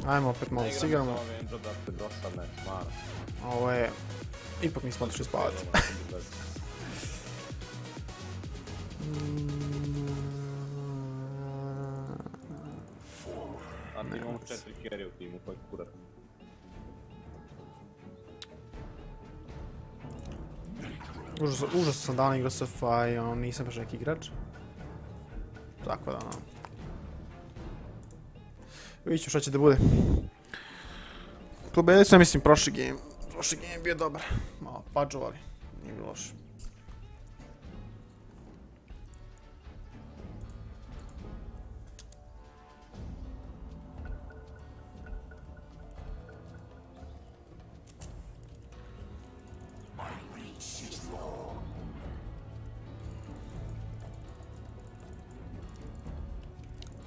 Ajmo opet malo s igramo. Ne igram s Angel da se dosadne, stvarno. Ovo je... Ipak nismo otišli spavati. A ti imamo 4 carry u timu, koji kurat. Užasno sam dan igrao SFA i nisam baš neki igrač. Tako da, vidit ću šta će da bude. Pobedili smo, mislim, prošli game. Prošli game je bio dobar. Malo pađovali, nije bilo loše.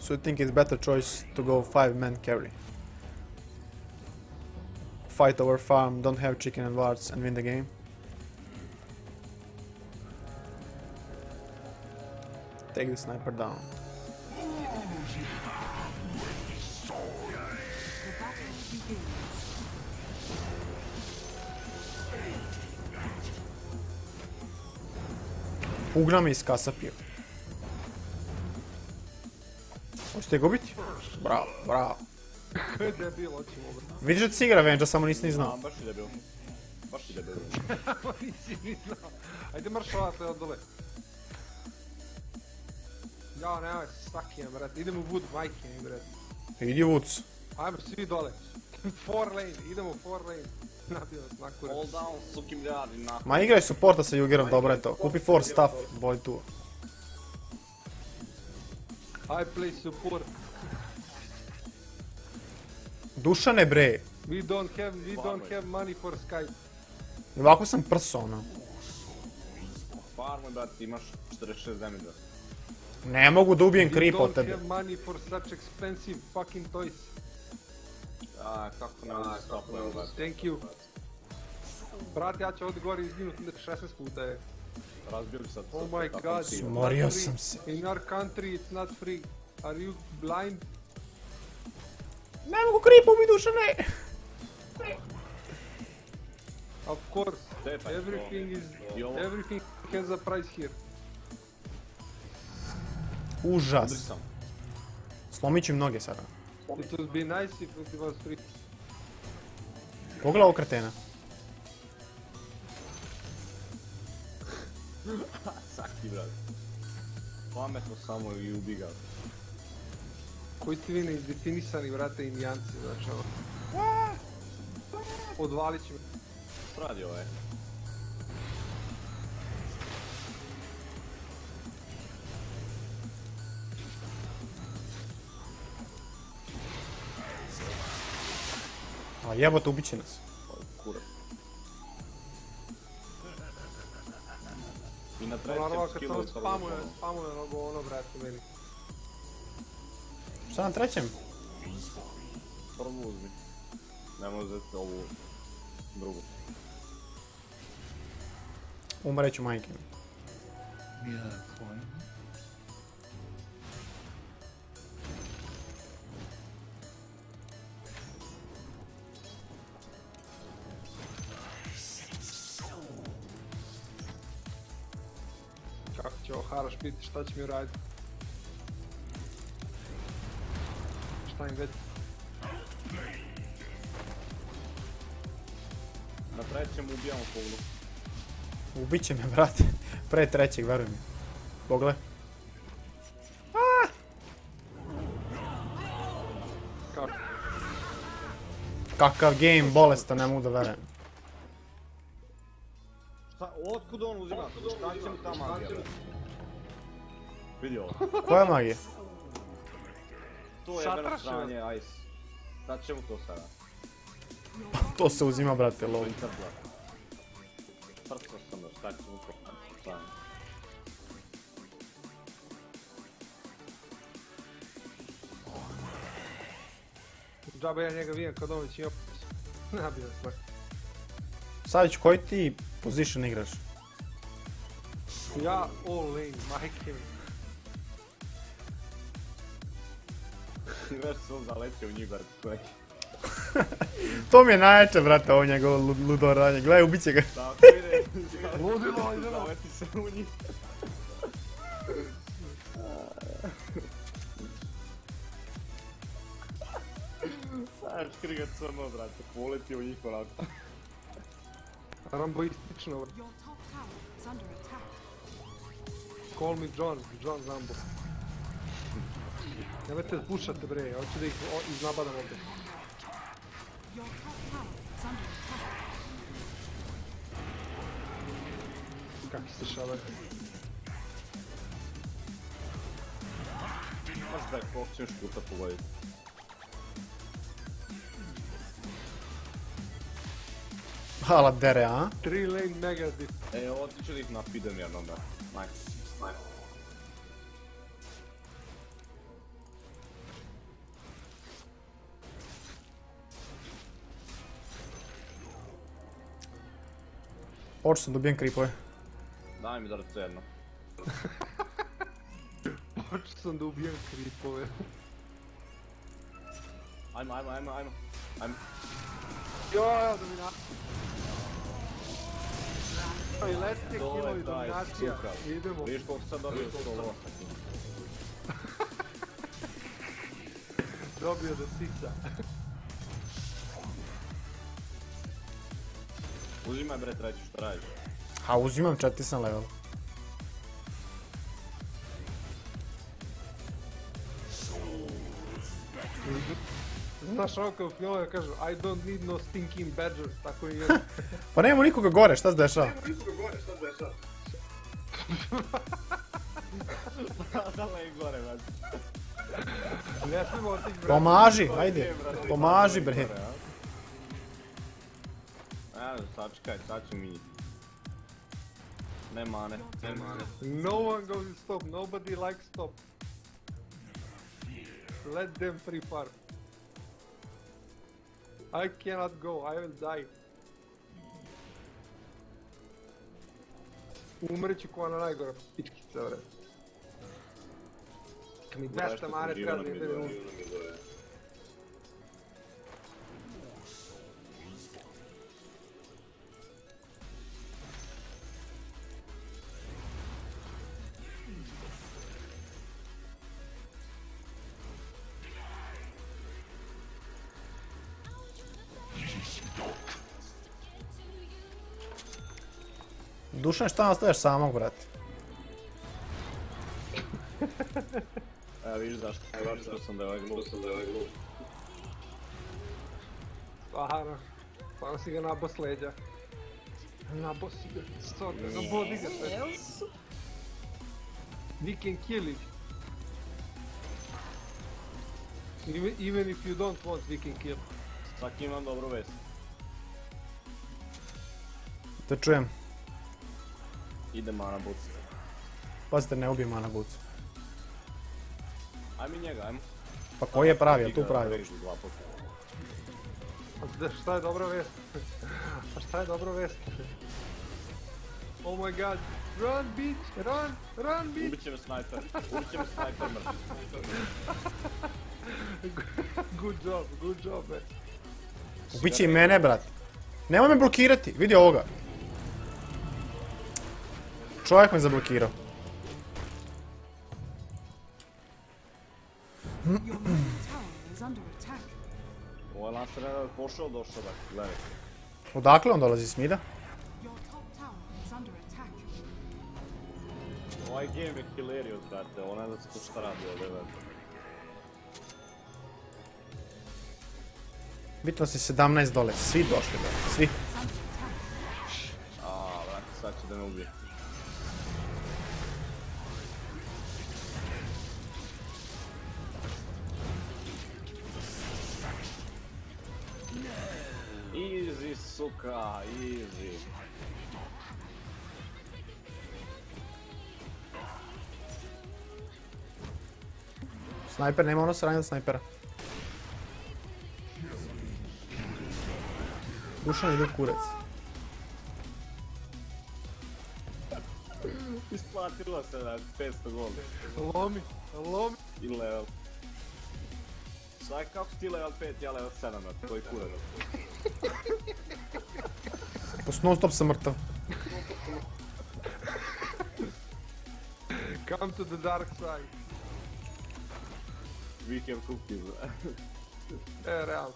So you think it's better choice to go 5-man carry? Fight over farm, don't have chicken and wards and win the game? Take the sniper down. Ugna me iskasapio. Hoćete ga ubiti? Bravo, bravo. Ko je debil, hoćemo obrati. Vidiš da ti si igra Venge'a, samo nisi ni znao. Baš je debil. Baš je debil. Nisi ni znao. Ajde marš ovate od dole. Ja, nemoj se stakijem, brate. Idemo u wood, majke mi, brate. Idi Woods. Ajmo svi dole. 4 lane, idemo 4 lane. Nabio nas na kurac. All down, sukim radi, na. Ma igraj supporta sa Jugerom, dobro je to. Kupi 4 stuff, boli tu. I play support. Dušane bre. We don't have money for Skype. Ovako sam prso, ono. Farmoj, brate, imaš 46 damage-a. Ne mogu da ubijem We creep od don't tebe. have money for such expensive fucking toys. Kako ne uzeti stopove, brate. Thank you. Brate, ja ću ovdje gore izginuti 16 puta je. Razbio bi sad. Oh my god. Smorio sam se. In our country it's not free. Are you blind? Ne mogu creep ubiti Dušane. Of course. Depaj, Everything has a price here. Užas. Udri sam. Slomit ću im noge sada. It would be nice if it was free. Pogledaj ovog kretena. Saki, brate. Pametno samo i ubi ga. Koji ste vi neizdefinisani, brate, indijanci, znači ovo. Odvalit ću me. Radi ovaj. A jebote, ubit će nas. Kurac. I na Naravno, trećem kad skillu sam spamuje ono, brate, meni. Šta na trećem? Prvu uzmi. Nemo uzeti ovu drugu. Umreću majke. Kako će ovo Haraš biti, šta će mi raditi? Šta im već? Na trećem ubijamo poglu. Ubit će me, brate. Pre trećeg, veruj mi. Pogle. Kako? Kakav game, bolestan, ne mogu da verujem. Šta, otkud on uzima? Šta će mu ta magija? Vidi ovo. Koja magija? To je jebeno sranje, ice. Šta će mu to sada? To se uzima, brate, lol. Prco sam da, šta će mu to sada? Džaba ja njega vijem kad on već ima nabio sve. Savić, koji ti position igraš? Ja all lane, majke mi. Znaš se on zaletio u njih, brate, koji. To mi je najjače, brate, ovo njegovo ludoranje. Gledaj, ubit će ga. Tako ide. Ludilo, idemo. Zaleti se u njih. Znaš, krigat crno, brate, poleti u njih onako. Ramboistično. Your top tower is under attack. Call me John Rambo. Nemojte pušate bre, ja hoću da ih iznabadam ovdje. Your top tower is under attack. Kakvi ste šale. Znaš da je koliko ćeš puta pogoditi. Hala dere, a? 3 lane mega dip. Ovo ti ću da ih napidem jednom da. Nice. Počeo sam dobijem kripove. Daj mi da rece jedno. Počeo sam da ubijem kripove. Ajmo. Joj, dominacija. I letite killovi, dominacija. Idemo. Vidiš koliko sam dobio 108. Dobio da sica. Uzimaj bre treću, šta radiš? A uzimam 4 sam level. Znaš ovo kao filmove kažu I don't need no stinking badgers, tako i jedan. Pa nema nikoga gore, šta se dešava? Dala i gore, brate. Ne smijemo otići brate. Pomaži, ajde. Pomaži bre. Evo, sačekaj, sad ću mi. Ne mane. No one goes to stop, nobody likes stop. Let them free farm. I cannot go, I will die. Umreću ko ona najgora pičkica, bre. Kad mi daš tamare, treba da ide u... Dušan, šta ostaveš samog, brate? Evo vidiš zašto sam da je ovaj glup. Stvarno si ga nabo s leđa. Nabo si ga, nabodi ga sve. We can kill it. Even if you don't want, we can kill. Svaki imam dobru vest. Da čujem. Ide mana buc. Pazite, ne ubijem mana bucu. Ajme njega, ajmo. Pa koji je pravi, a tu pravi? Šta je dobra vest? A šta je dobra vest? Oh my god, run bitch, run bitch! Ubit će me snajper mrtvi. Good job, man. Ubiće i mene, brate. Nemoj me blokirati, vidi ovoga. Čovjek me zablokirao. Your middle tower is under attack. Ovo je Lancer pošao, došao da, gledaj. Odakle on dolazi, Smida? Your top tower is under attack. Ovaj game je Killerios, brate, ovo ne znam se šta radi ovdje, brate. Bitno si 17 dole, svi došli, brate, svi. Aaa, brate, sad će da me ubije. Easy, suka, easy. Snajper, nema ono sranje od snajpera. Dušan ide u kurac. Isplatilo se da 500 gold. Lomi. I level. Aj kako ti level 5, ja level 7, koji kurac. Non stop sam mrtav. Come to the dark side. We have cookies. Realno.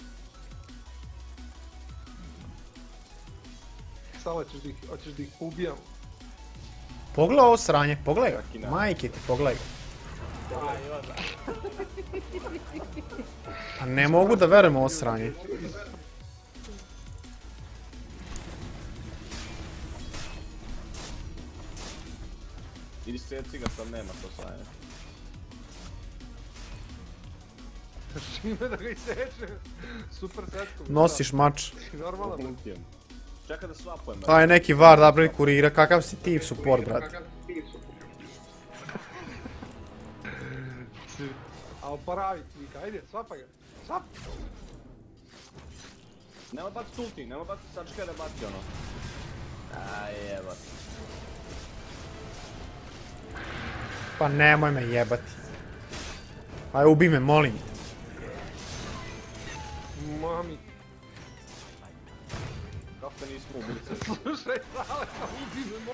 Samo hoćeš da ih ubijam. Pogledaj ovo sranje, pogledaj Čak i ga. na. Majke ti, pogledaj ga. Pa ne mogu da verujem ovo sranje. Idi seci ga, sam nema to sranje. Čime da ga isečem? Super setkom. Nosiš mač. Normalno. Ultijem. Čekaj da swapujem. Aj neki var da napravi kurira, kakav si ti support, brate. A oporavi tvika, ajde, svapa ga. Svap! Nema bacit ulti, nema bacit sad škere baci ono. Aj jebat. Pa nemoj me jebati. Aj ubij me, molim te. Mami. Kako te nismo ubili? Slušaj, Sale, ubi me mo...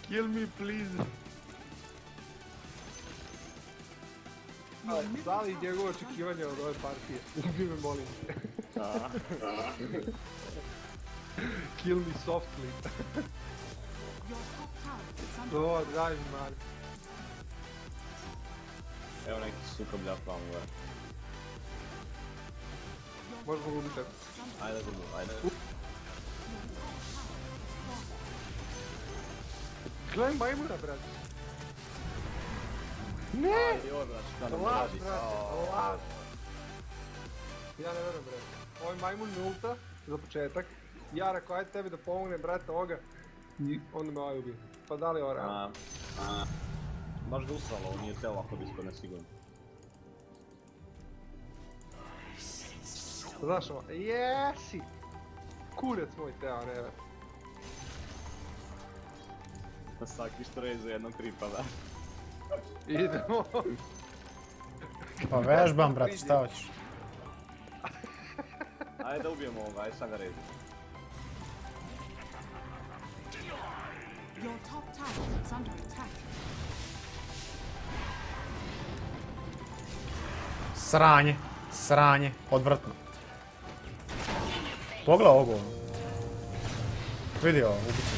Kill me, please. Sale i njegovo očekivanje od ove partije. Ubi me, molim te. Kill me softly. Your top tower is under O, daj mi, Mari. Evo neki sukoblja plan gore. Možemo ga ubiti. Ajde gubu, ajde. Gledaj majmuna, brate. Ajde, ovo brać, šta nam Laž, radi. brate, laž. Ja ne verujem, brate. Ovaj majmun me ulta, za početak. Ja rekao, ajde tebi da pomognem, brate, ovoga. I onda me ovaj ubije. Pa da li je ovo realno? Baš ga usralo, ovo nije telo ako bi ispadne sigurno. Znaš ovo, jesi! Kurec moj teo, reve. Svaki što rezu jednog kripa, da. Idemo. Pa vežbam, brate, šta hoćeš? Ajde da ubijemo ovoga, ajde sad ga rezu. your top tower is under attack. Sranje, sranje, odvratno. Pogledaj ovo govno. Vidi ovo, ubit ću.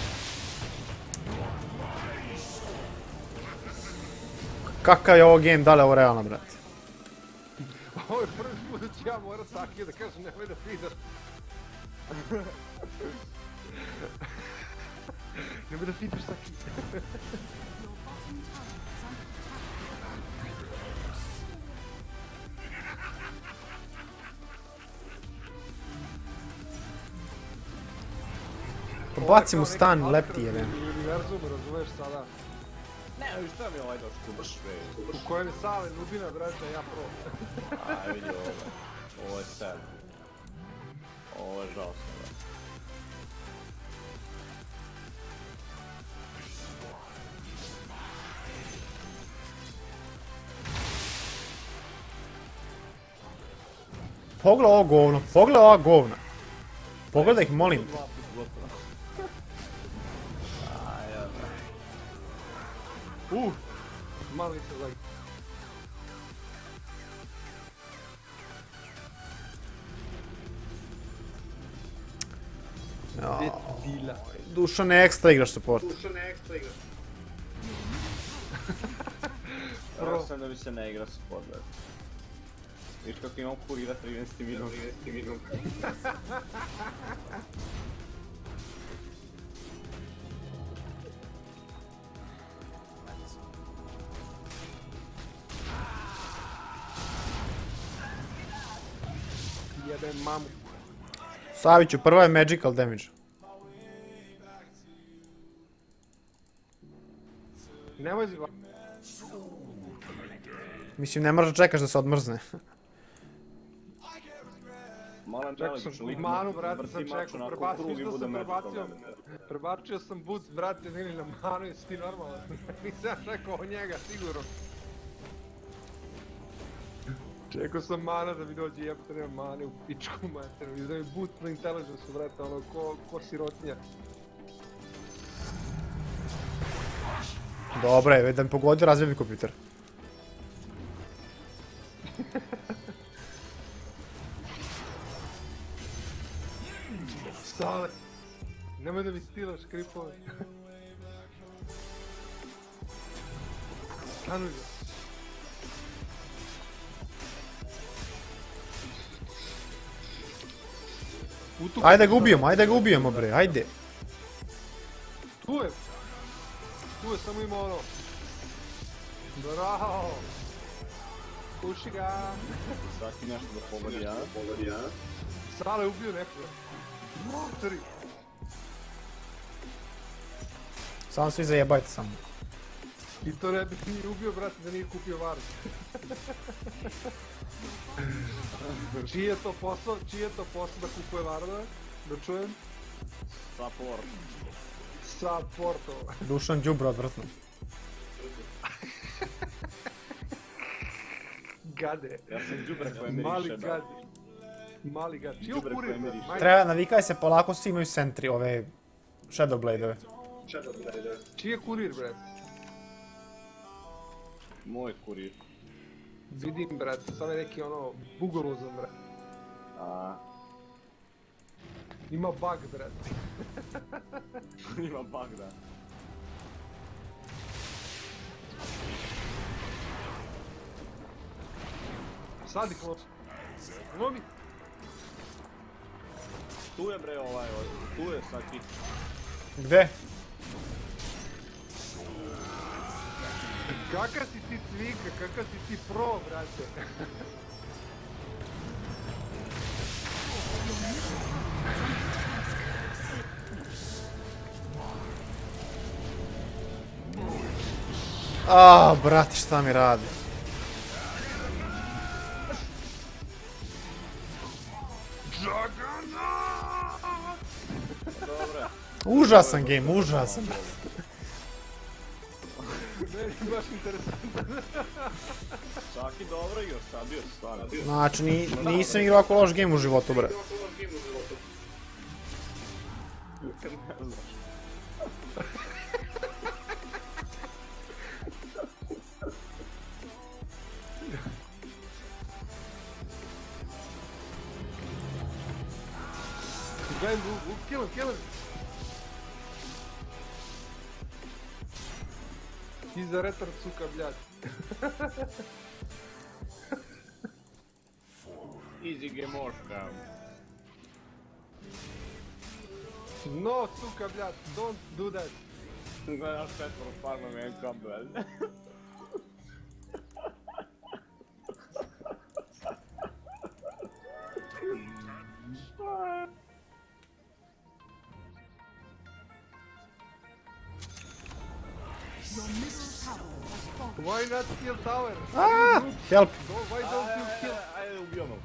Kakav je ovo game, da li je ovo realno, brate? Ovo je prvi put da ću ja morat Saki da kažem nemoj da fidaš. Nemoj da fidaš Saki. Your bottom tower is under attack. Baci mu stan, lepti je, ne. Univerzum, razumeš sada. Ne, ali šta mi ovaj došlo baš sve? U kojem je Sale Nubina, brate, ja pro. Aj, vidi ovo. Ovo je sad. Ovo je žalostno, da. Pogledaj ovo govno, pogledaj ova govna. Pogledaj ih, molim te. Dva put gotovo. Aj, ja da. Mali se like. Dila. Dušo, ne ekstra igraš support. Prvo sam da mi se ne igra support, brate. Viš kako imam kurira 13 minut. Jebem mamu. Saviću, prva je magical damage. Nemoj zva. Mislim, ne moraš da čekaš da se odmrzne. Malan Čekao Čelić, sam lik manu, brate, vrti sam mač čekao, onako u prebacio, krug i isto bude sam magical prebacio. damage. Prebačio sam boots, brate, nili na manu i si ti normalan. Nisam ja čekao od njega, sigurno. Čekao sam mana da mi dođe jebate, nema mane u pičku materu. I da mi boot na intelligence vrata, ono, ko sirotinja. Dobro je, da mi pogodio, razvije mi kompjuter. Sale! Nemoj da mi stilaš kripove. Stanuj ga. Ajde ga ubijemo bre, ajde. Tu je, samo ima ono. Bravo! Puši ga! Svaki nešto da pogodi, ja? Sale ubio nekoga. Motori! Samo svi zajebajte samo. I to ne bi nije ubio, brate, da nije kupio varu. Čiji je to posao da kupuje varove? Da čujem? Supportova. Dušan đubro odvrtno. Gade. Ja sam đubre koje miriše, Mali gad. Čiji je kurir? Treba, navikaj se polako, svi imaju sentri, ove Shadowblade-ove. Čiji je kurir, brate? Moj kurir. Vidim, brate, sam je neki ono bugolozan, brate. Ima bug, brate. Ima bug, da. Sadi klop. Lomi. Tu je bre tu je Saki. Gde? Kaka si ti cvika, kaka si ti pro, brate. Brate, šta mi radi? Dobre. Užasan game, užasan. Meni baš interesantno. Saki dobro igraš, sad bio stvarno. Znači, nisam igrao ovako loš game u životu, bre. Ne znaš. Gledam, kill him. Ti za retard, suka, bljad. Easy gamoška. No, suka, bljad, don't do that. Gledaš četvoro farmam jedan kabel. Your middle tower has fallen. Why not kill tower? Help! Why don't you kill? Ajde, ubijamo.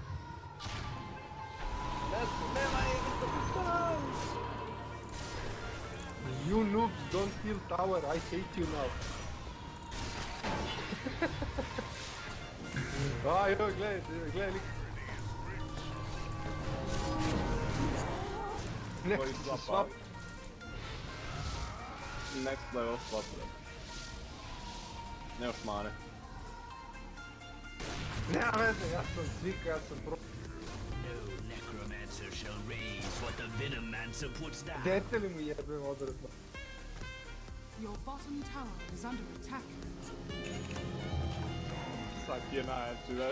You noobs don't kill tower, I hate you now. Joj, gledaj lik. Koji swap. Next level swap. Ne još mane. Nema veze, ja sam zvika, ja sam pro... No necromancer shall raise what the venomancer puts down. Dete li mu jebem odvratno? Your bottom tower is under attack. Saki je najjači, da.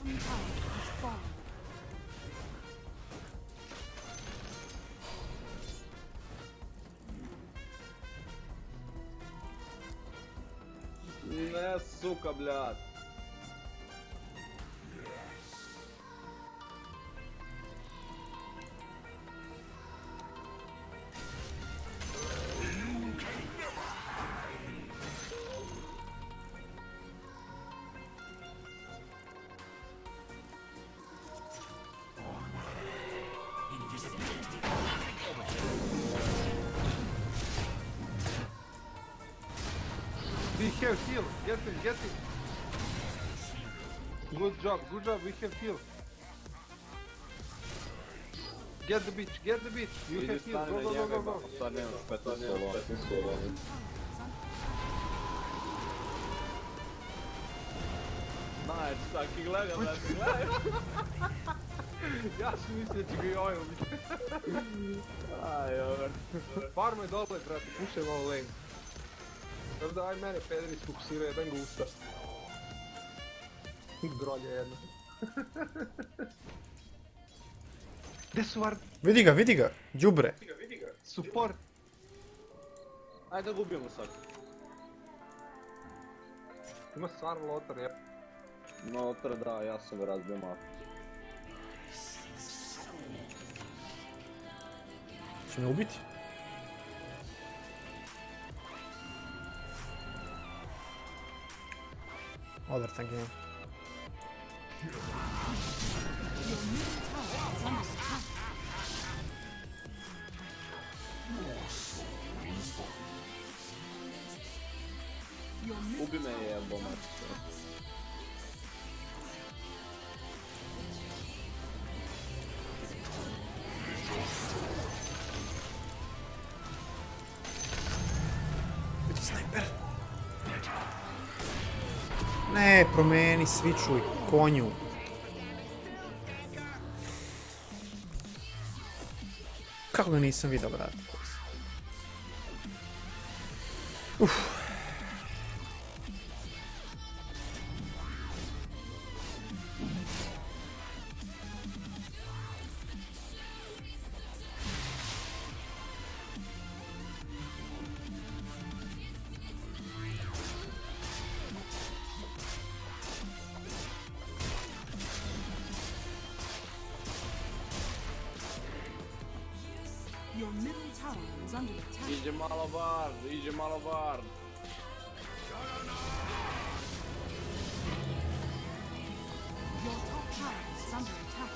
bottom tower has fallen. Ne, suka, blad. We have heal. Get him, get him. Good job, we have heal. Get the bitch, get the bitch. You Idi have heal. stani Go, na go, go, njega, go, go. sad nemaš 15 solo. Znaš, svaki gleda, da ti gledaj. Ja sam mislio da će ga i ovaj ubiti. Aj, ovo. Farma je dole, brate, pušaj malo lane. Dobro da aj mene pederi sfokusiraju, jedan ga usta. Grolje jedno. Gde su Vard? Vidi ga, đubre. Support. Ajde da ga ubijemo sad. Ima stvarno lotar, jep. No, otra da, ja sam ga razbio malo. Će me ubiti? Overthinking. Ubi me je bomač. Biti snajper. Ne, promeni svičuj konju. Kako ga nisam vidio, brate? Your middle tower is under attack. Iđe malo Bard, iđe malo Bard. Your top tower is under attack.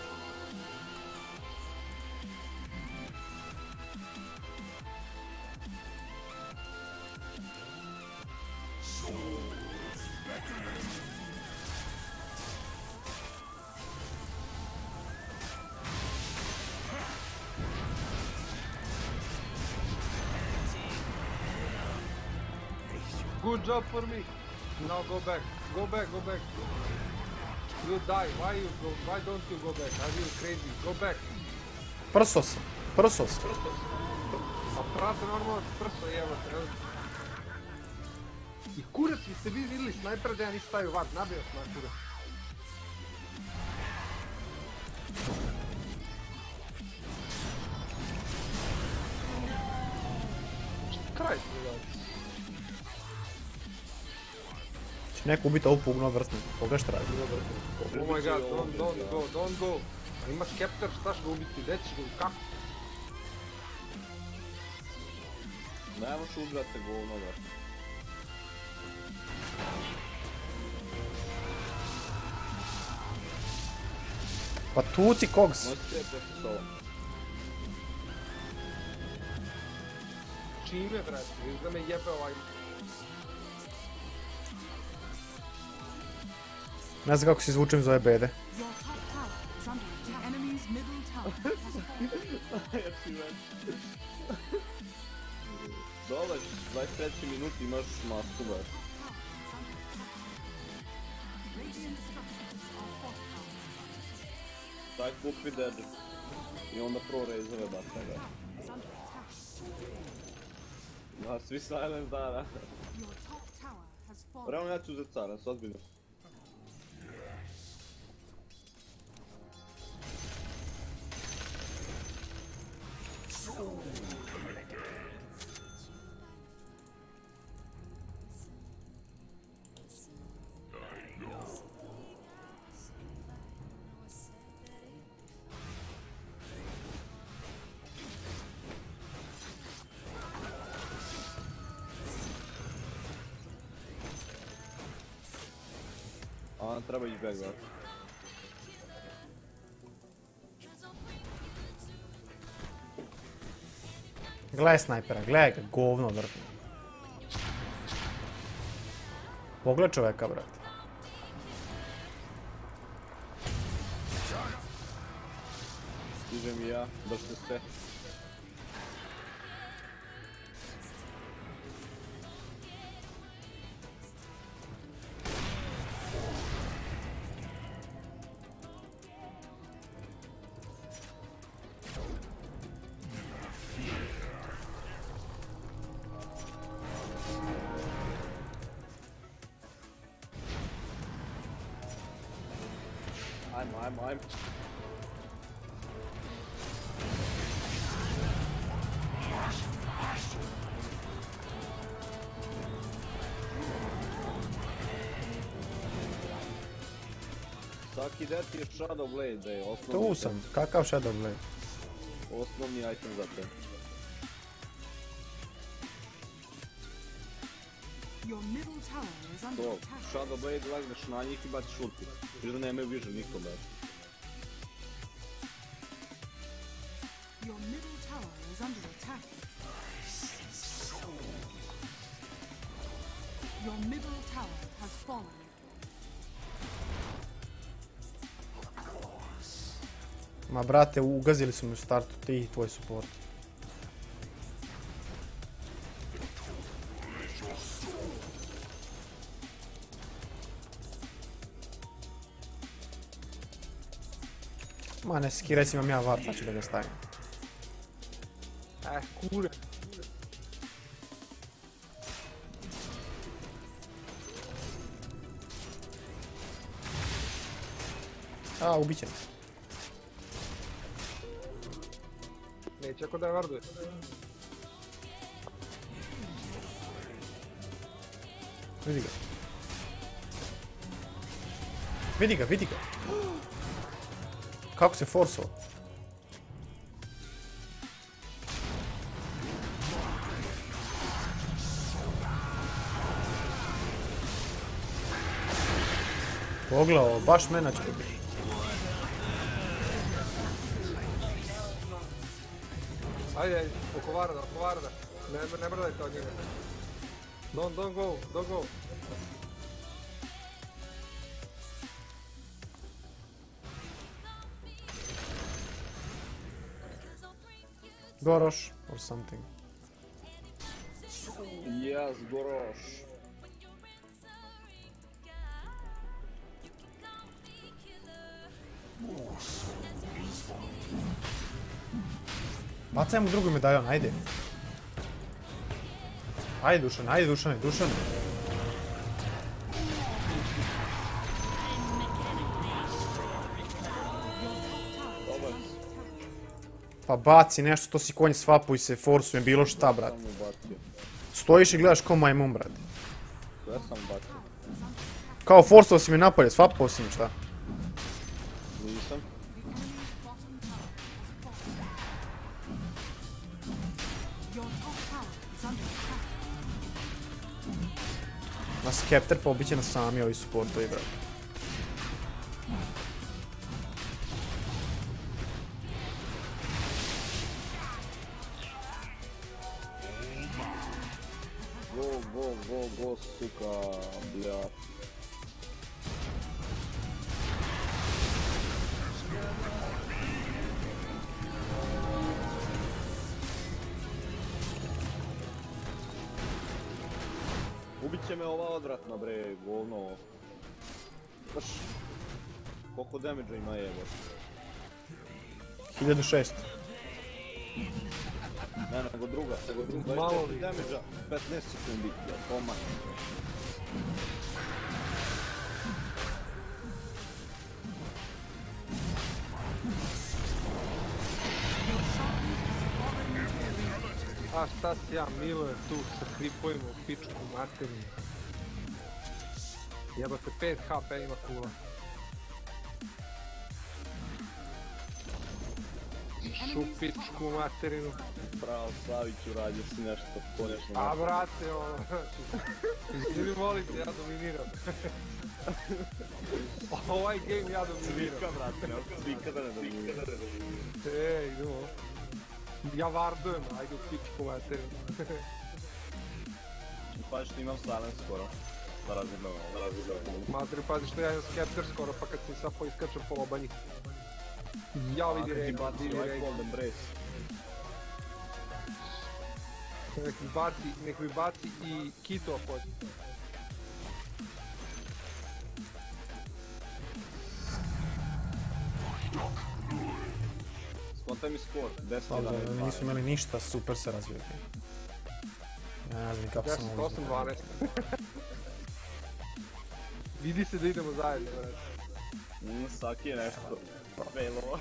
Good job for me. Now go back. Go back, go back. You die. Why don't you go back? Are you crazy? Go back. Prso sam. Pa prate normalno prso jebate. I kurac, vi ste vi vidjeli snajpera da ja nisi stavio vat, nabio sam na kurac. Kraj se gledati. Će neko ubiti ovu pugno vrtnu. Koga šta radi? Oh my god, don't go. A ima Skepter, šta će ga ubiti, gdje ćeš ga, kako? Nemoš ubrate govno, brate. Pa tuci kogs. Možete proti solo. Čime, brate, vidiš da me jebe ovaj... Ne znam kako se izvučem iz ove bede. Your top tower is under attack. The enemy's middle tower has fallen. Doleć, 23 minuti imaš masku, brate. Radiant structures are fortified. Taj kupi dead. I onda pro rezove bata ga. Is under attack. Da, svi silence dana. Your top tower has fallen. Realno ja ću uzeti cara, s ozbiljno. A on treba ići back. Gledaj snajpera, gledaj ga, govno vrtno. Pogled čoveka, brat. Stižem i ja, držite se. Ajmo. Svaki det je Shadow Blade, da je osnovni. Tu sam, kakav Shadow Blade? Osnovni item za te. Your middle tower is under To, attack. Shadow Blade lagneš na njih i baciš ulti. Viš da nemaju vision niko da. Your middle tower is under attack. Your middle tower has fallen. Ma brate, ugazili su mi u startu ti i tvoj support. Ma ne skiraj si, imam ja var, pa ću da ga stavim. Kure. A, ubit će me. Neće ako da je varduje. Vidi ga. Vidi ga, vidi ga. Kako se forsao? Pogledao, baš menačko. Ajde, oko Varda. Ne brdajte od njega. Don't go. Goroš, or something. Jas, Goroš. Bacaj mu drugi medaljon, ajde. Ajde Dušane. Pa baci nešto, to si konj, svapuj se, forsujem, bilo šta, brat. Samo bacio. Stojiš i gledaš ko majmun, brat. Ja sam bacio. Kao forsao si me napolje, svapao si mi, šta? Nisam. Your top tower is under attack. Na Skepter pobit će nas sami ovi supportovi, brat. Go, suka, bля. Ubit će me ova odvratna, bre, govno. Baš... Koliko damage-a ima evo? 1600. Ne, nego druga. Malo 24 damage-a, 15 sekundi, ja, pomak. A šta si ja Milo tu sa kripovima u pičku materinu. Jebate 5 HP ima kula. Šu pičku materinu. Bravo, Saviću, radio si nešto konečno. A brate, ono, znači, izvini volite, ja dominiram. Ovaj game ja dominiram. Svika, brate, svika da ne dominira. Ej, idemo. Ja vardujem, ajde u pičku materinu. Pazi što imam silence skoro. Da razgledamo. Matri, pazi što ja imam Scepter skoro, pa kad si sad poiskačem po lobanji. Ja vidi reg, vidi reg. Golden Brace. Nek mi baci i Kito pod. Skontaj mi skor, 10 Dobro, nisu imali ništa, super se razvijeti. Ja ne znam kako sam 10, ovo 8, 12. Vidi se da idemo zajedno, brate. Saki je nešto failovo.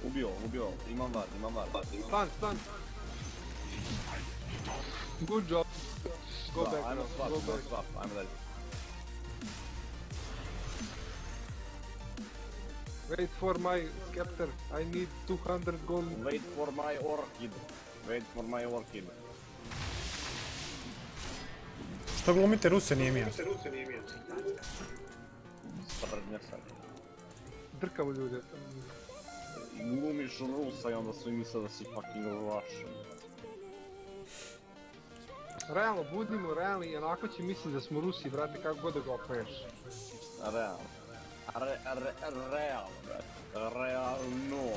Ubio, imam var. Stun. Good job. Go back, Ajmo bro, go back. swap, ajmo dalje. Wait for my Scepter, I need 200 gold. Wait for my orchid. Što glumite Ruse nije mi jasno. Sprdnja sad. Drkamo ljude. Glumiš Rusa i onda su misle da si fucking Russian. Realno, budimo realni i onako će misliti da smo Rusi, brate, kako god da ga opaješ. Realno, brate. Realno.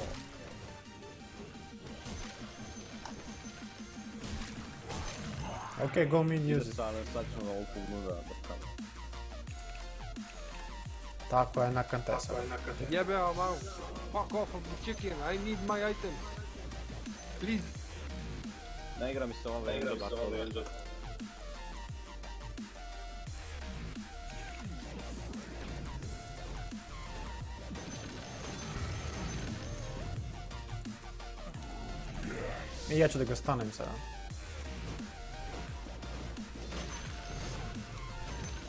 Ok, go mid Ide use it. sad ćemo ga ukugnu da drkamo. Tako je, nakon Tesa. Jebe vam mamu. Fuck off of the chicken, I need my item. Please. Ne igra mi se ova Vendo, dakle. I ja ću da ga stanem sada.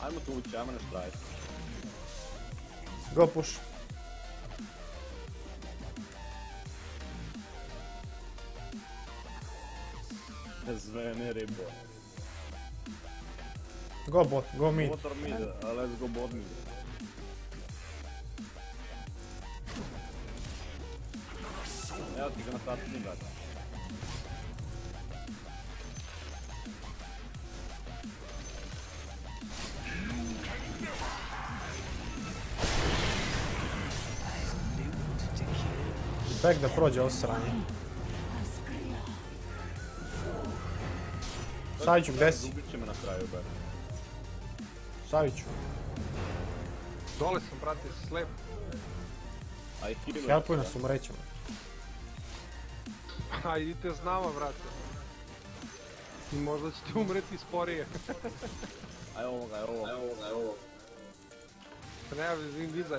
Ajmo tu ući, ajmo nešto raditi. Go push. Zvene ribo. Go bot, go mid. Motor mid, let's go bot mid. Evo ti ga na tatni, brate. Back da prođe osranje. Saviću, gde si? Ubit će me na kraju, brate. Saviću. Dole sam, brate, slep. A i healuj. Helpuj nas, umrećemo. A idite s nama, brate. I možda ćete umreti sporije. Aj ovoga. Ne, inviza,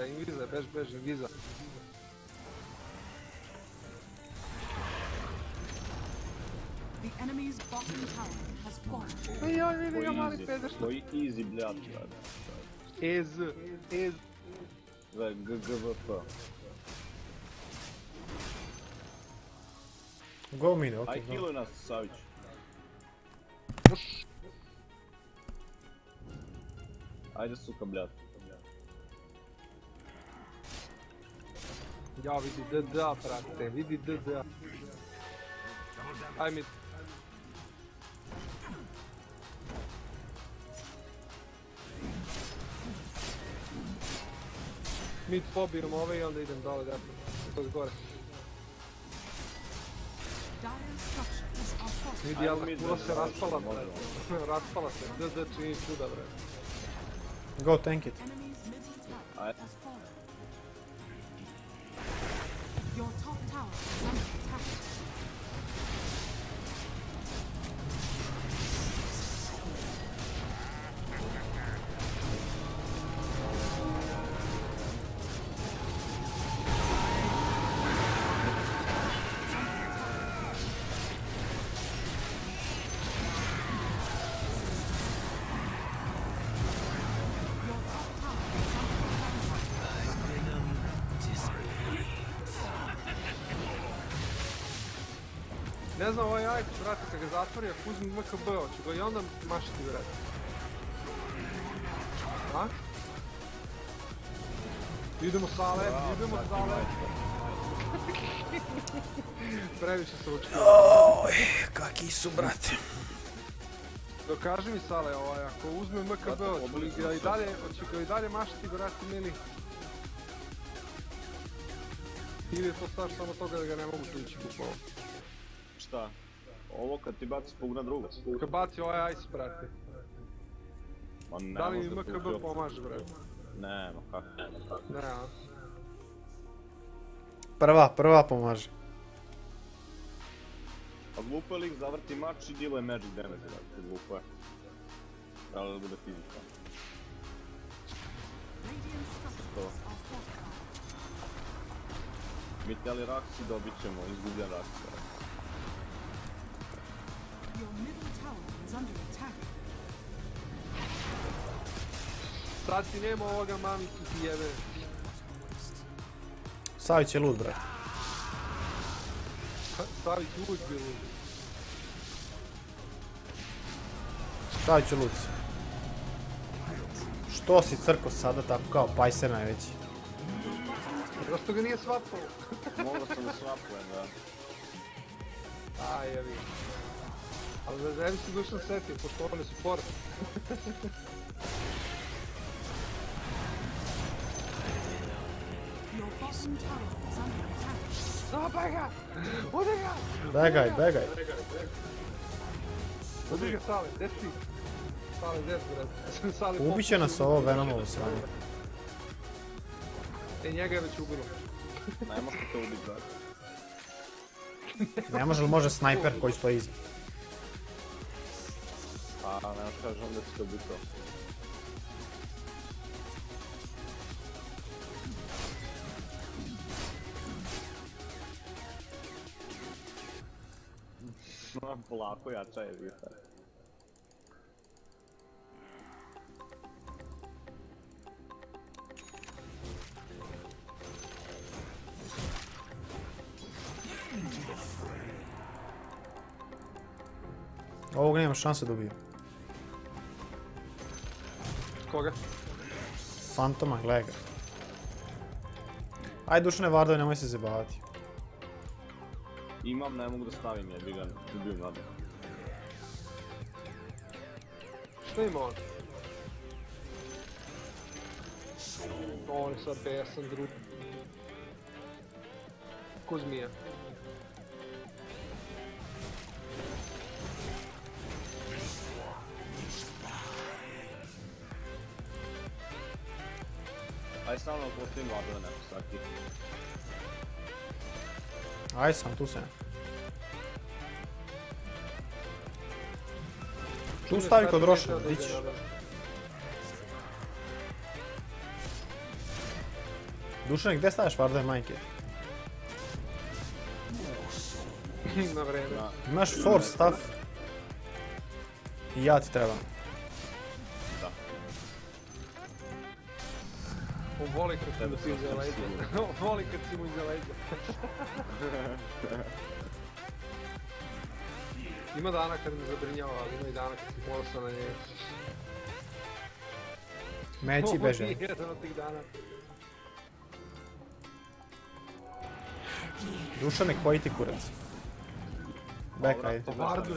bež, inviza. The enemy's bottom tower has fallen. Ej, joj, vidi ga mali peder. Koji easy, bljad, brate. Ez. GGVP. Go mid, ok, Aj go. healuj nas, Savić. Ajde suka, bljad. Ja vidi DDA, brate, vidi DDA. Aj mid. Mid pobiram ove i onda idem dole, definitivno. To je gore. Dire structures are falling. Vidi, ali mid, kula se možemo, raspala, možemo. brate. Raspala se, DD čini čuda, brate. Go tank it. Enemy's middle tower Ajde. has fallen. Your top tower is under attack. Ne znam, ovaj Ajax, brate, kad ga zatvori, ako uzmi MKB, hoću ga i onda mašiti, brate. A? Idemo sale, idemo sale. Previše se očekivao. Oj, kaki su, brate. Dokaži mi Sale, ako uzme MKB, hoće ga i dalje mašiti, brate, mili. Ili je to staš samo toga da ga ne mogu tući kupovo. Šta? Ovo kad ti baci pug na drugo? Kad baci ovaj ice, brate. Ma ne Da li mi može MKB tuži. pomaže, brate? Ne, ma kako? Ne, a? Prva pomaže. Pa glupo je lik zavrti mač i dilo je magic damage, brate, glupo je. Trebalo da bude fizika. Radiant structures are fortified. Mi teli raksi dobit ćemo, izgubljen raks. Your middle tower is under attack. Sad ti nema ovoga, mami ti jebe. Savić je lud, brate. Savić uvijek bi lud. Savić je lud. Što si crko sada tako kao pajser najveći? Zašto ga nije svapao? Mogao sam da swapujem, da. A, jebi. Ali da ne bi se dušan setio, pošto on je support. Your bottom tower is under attack. Zapaj ga! Ode ga! Begaj. Ode ga, Sale, gdje si? Sale, gdje si, brate? Sale, Ubit će nas ovo Venomovo sranje. Njega je već ubilo. Ne možete to ubiti, brate. Ne može li može snajper koji stoji iza? A, ne možeš kažem da će to biti to. Polako jača je vita. Ovog nema šanse da ubiju. Koga? Fantoma, gledaj ga. Ajde Dušane Vardove, nemoj se zabavati. Imam, ne mogu da stavim je, bi ga ubijem nadal. Što ima on? On je sad besan drug. Ko zmija. Aj stavno oko tim Vardove neko saki. Ajde sam, tu sam. Tu stavi kod Roša, di ćeš. Dušane, gdje staviš Vardove majke? Na vreme. Imaš force staff. I ja ti trebam. Da. On voli kad si mu ti iza leđa. On voli kad si mu iza leđa. Ima dana kad me zabrinjava, ali ima i dana kad si ponosan na njega. Meći beže. Ovo je jedan od tih dana. Dušane, koji ti kurac? Beka, ajde. Vardu.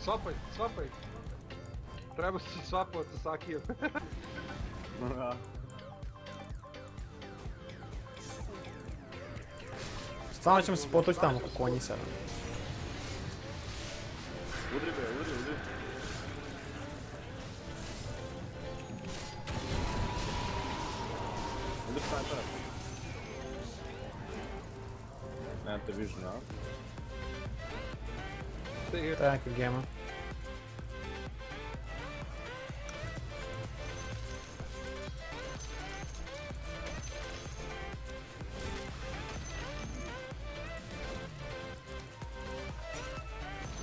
Svapaj. Treba si svapovat sa Sakijem. Stvarno ćemo se potući tamo ko konji sada. Udri be, udri. Udri snajpera. Nemate vision, a? Stay here. To je neka gema.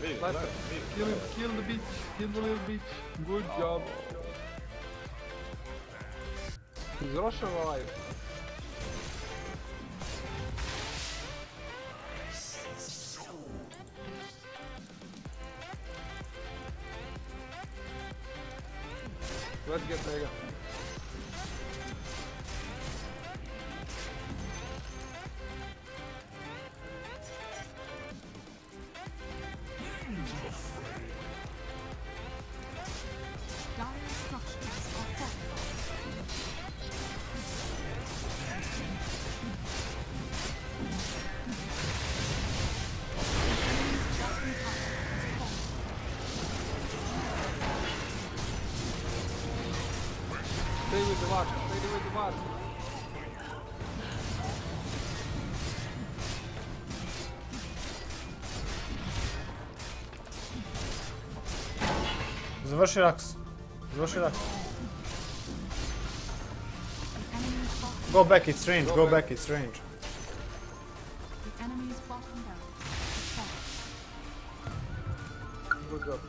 Vidi, Sniper. gledaj. Kill the bitch. Kill the little bitch. Good job. Is Roshan alive? Let's get Vega. Dire structures are fortified. Stay with the watch, stay with the watch. Završi Rax. Završi Rax. Enemy's bottom, Go back, it's range, Go go back. back, it's range. the enemy's bottom barrel has fallen. Good job.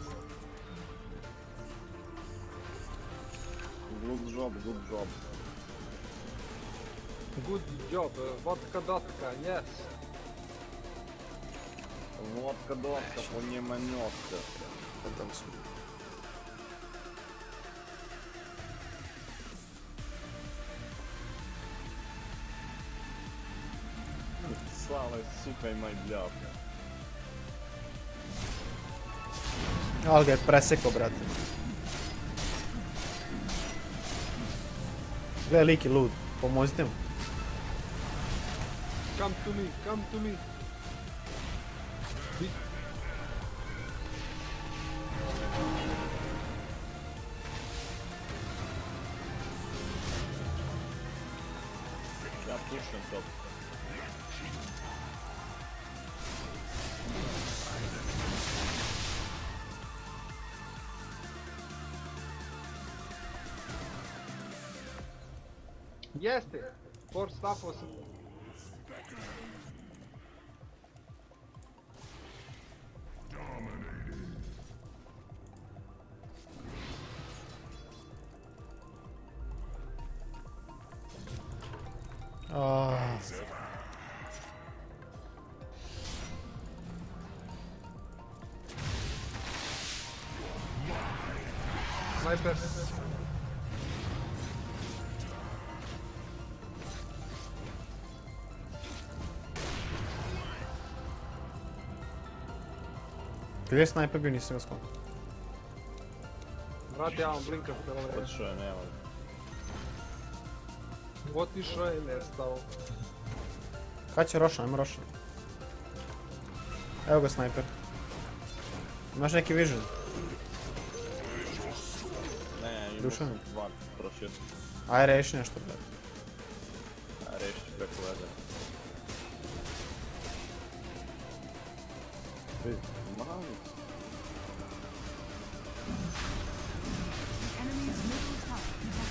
Good job, good job. Good job. Vodka dotka, yes. Водка доска, понеманётка. Слава, сука, ima i bljavka. Ali ga je preseko, brate. Gle, lik je lud. Pomozite mu. Come to me, come to me. Ja pušem top. Jeste! Force stafao se. Sniper. Gdje je sniper bio, nisam ga skonto. Vrati, ja vam blinkam u telo vreme. Otišao je, nema. Otišao je, nestao. Kad će Rošan, ajmo Rošan. Evo ga sniper. Imaš neki vision? Ne, imao Dušan? sam dva proširati. Aj reši nešto, brate. A rešit ću preko veze. Mali. Enemy's middle tower has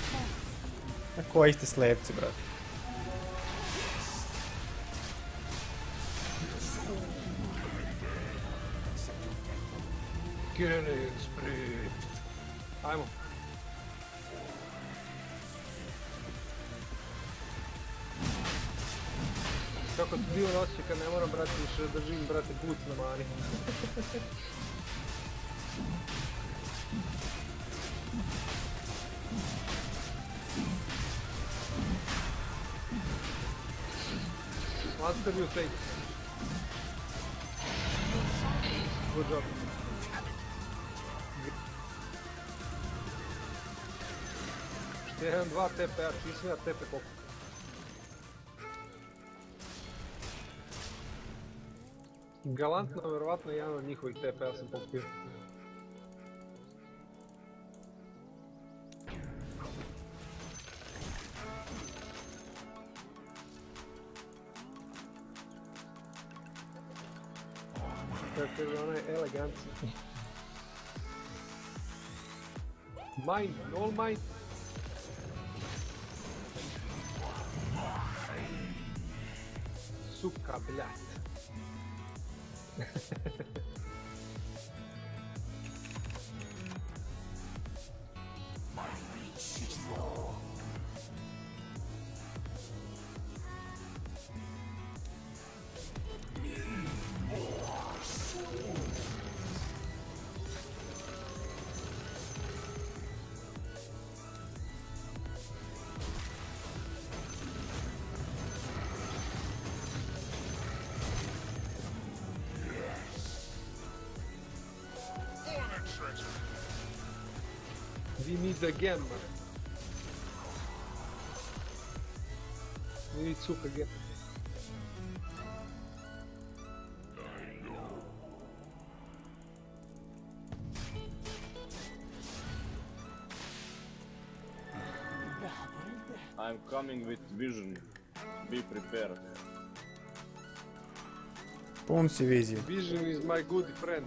fallen. Ko isti slepci, brate. Killing spree. Ajmo. Kako ti divan osjećaj kad ne moram, brate, više držim, brate, put na mani. Master you take. Good job. Što je 1-2 TP-a, čisi ja TP koliko? Galantno, vjerovatno jedan od njihovih TP-a sam pokupio. Kako je onaj elegancija. Mine, all mine. Suka, bljat. We meet again, man. We need soup again. I'm coming with vision. Be prepared. Pun si vizije. Vision is my good friend.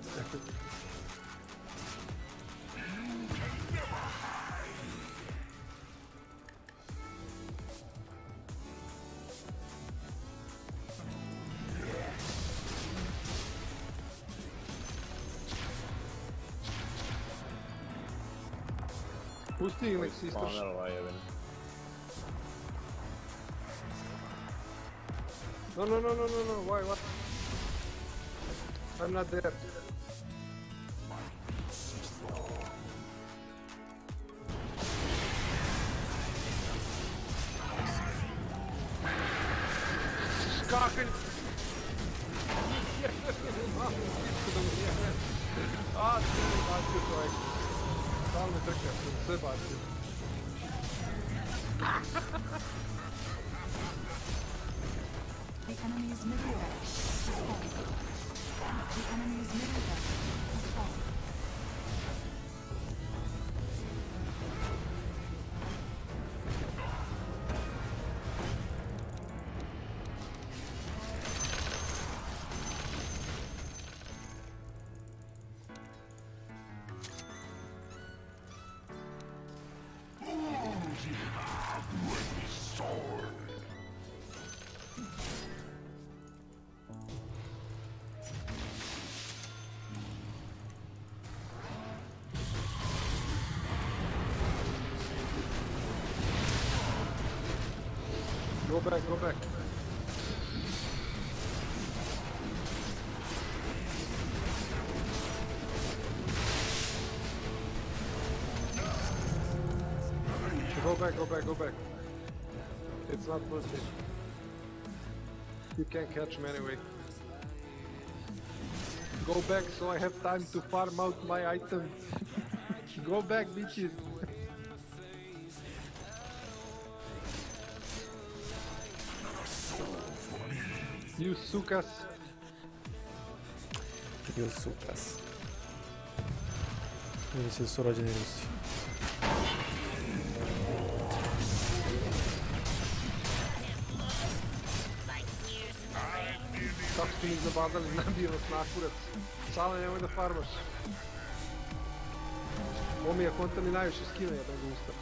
Pusti ih, nek si istraš. Spawnerova jebeni. No, why, what? I'm not there. Skakaj! A, sve bacio čovjek. Stalno trka, sve bacio. The enemy's middle barracks has fallen. The enemy's middle barracks has fallen. Go back. Go back. It's not worth it. You can't catch me anyway. Go back so I have time to farm out my items. Go back, bitches. You sukas. You sukas. Oni su rođeni Rusi. Kako ste mi zabadali, nabio vas na kurac. Sala, nemoj da farmaš. Ovo mi je konta mi najviše skine, jebem ga usta.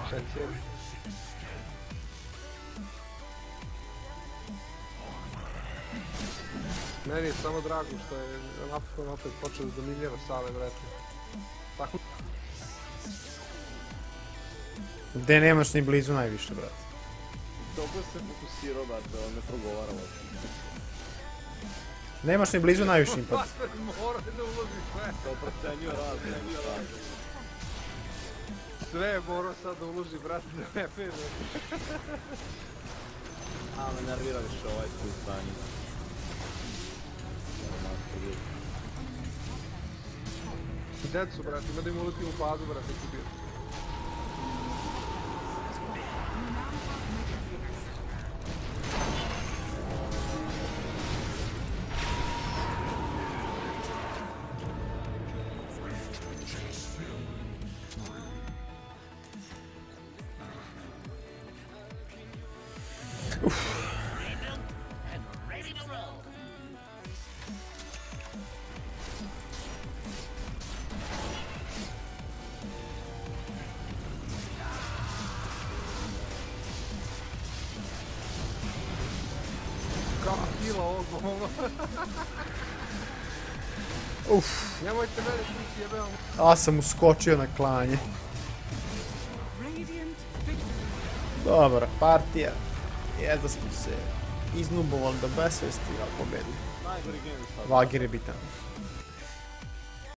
Šaćer. Meni je samo drago što je napokon opet počeo da dominira sale, brate. Tako... Gde nemaš ni blizu najviše, brate. Dobro se fokusirao, brate, on ne progovara uopće. Nemaš ni blizu najviše impakt. Mora da uloži sve. To procenio rad. Sve je morao sad da uloži, brate, da ne pere. A, me nervira više ovaj tu stanje. Dead su, brate, ima da im uletim u bazu, brate, ti bio. Kako kila ovog govno. Uf, Nemojte mene kući, jebeo. a sam uskočio na klanje. Radiant victory. Dobra partija. Jedva smo se iznubovali do besvesti, ali pobedili. Najgori game sad. Vagir je bitan.